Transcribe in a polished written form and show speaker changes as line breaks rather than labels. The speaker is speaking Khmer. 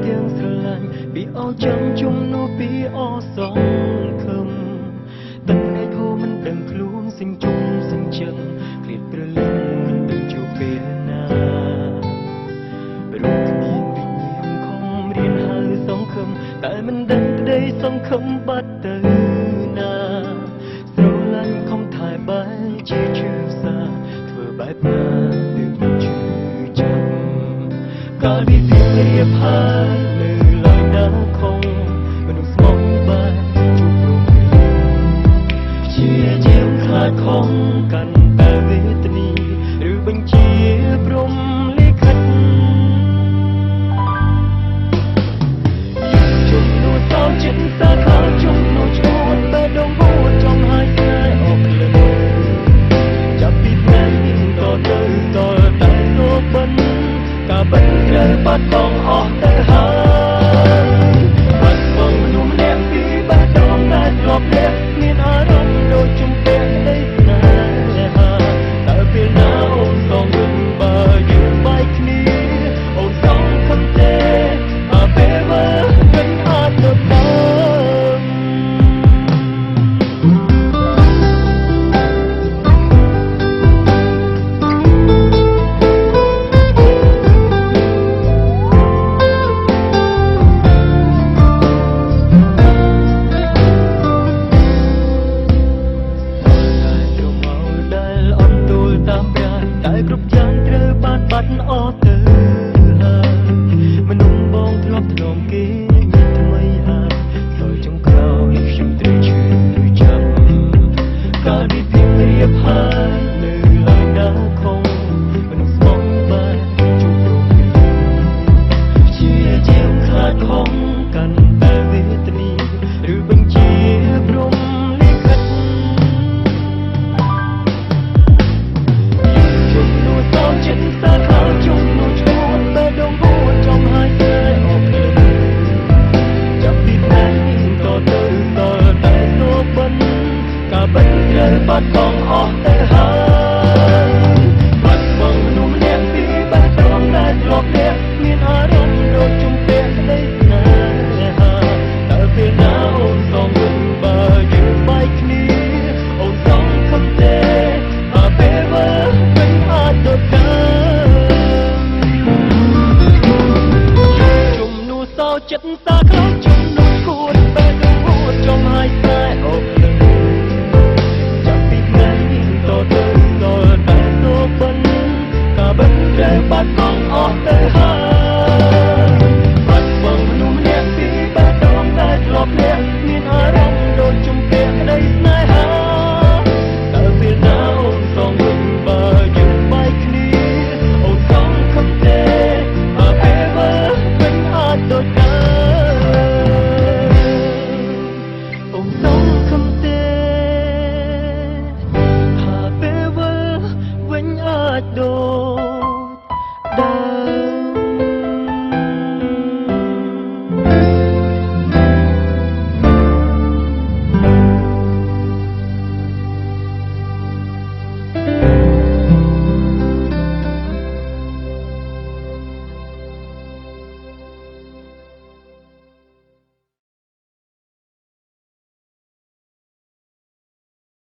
ទាំងស្រឡាញ់ពីអោចាំជុំនោះពីអសងខឹមទឹកឯកហូមិនដឹងខ្លួនសិញជុំសិញចឹងឃ្លាតព្រលឹងមិនដឹងជួបពេលណារូបគ្មានវិញ្ញាណខំរៀនហៅសង្ឃឹមតែមិនដឹងក្តីសង្ឃឹមបាត់ទៅណាស្រឡាញ់ខំថែបែជាឈឺសាធ្វើបែបណាទើបមិនឈឺចាប់កាលពីពីរៀបហើយលើឡើយណាខំមនុស្សស្មោះបែជួបរំលឹកជាជាងខ្លាចខំកាន់តែវេទនីឬបញ្ជាព្រមលិខិតជំនួសសោចិត្តសាខាជំនួសឈួនបែដងហួតចំហើយស្នេហ៍អស់លឹងចាប់ពីថ្ងៃតទៅតតែសូបិនកាបិទត្រូវបាត់បង់អស់ទៅហើយបាត់បង់មនុស្សម្នាក់ពីបែដងតែធ្លាប់លះមានអារម្មណ៍ដូចជំពាក់ក្តីស្នេហាតើពេលណាអូនសងវិញបើយើងបែកគ្នាអូនសងខំទេពេលមើលវិញអាចទៅដល់តែគ្រប់យ៉ាងត្រូវបានបាត់អស់ទៅហើយមនុស្សបងធ្លាប់ធ្នមគេមានថ្មីហើយដល់ចុងក្រោយខ្ញុំត្រូវឈឺចាំកាលពីពីរៀបហើយនៅឡើយណាខំមនុស្សស្មោះបែជួបរំលឹកជាជាងខ្លាចខំកាន់តែវេទនីឬបញ្ជាព្រមលិខិតចិត្តសាខាជំនួសឈួនបែដងហួតចំហើយស្នេហ៍អស់លឹងចាប់ពីថ្ងៃតទៅតតែសូបិនកាបិទត្រូវបាត់បង់អស់ទៅហើយបាត់បង់មនុស្សម្នាក់ពីបែដងតែធ្លាប់លះមានអារម្មណ៍ដូចជំពាក់ក្តីស្នេហាតើពេលណាអូនសងវិញបើយើងបែកគ្នាអូនសងខំទេពេលមើលវិញអាចទៅចិត្តសាខា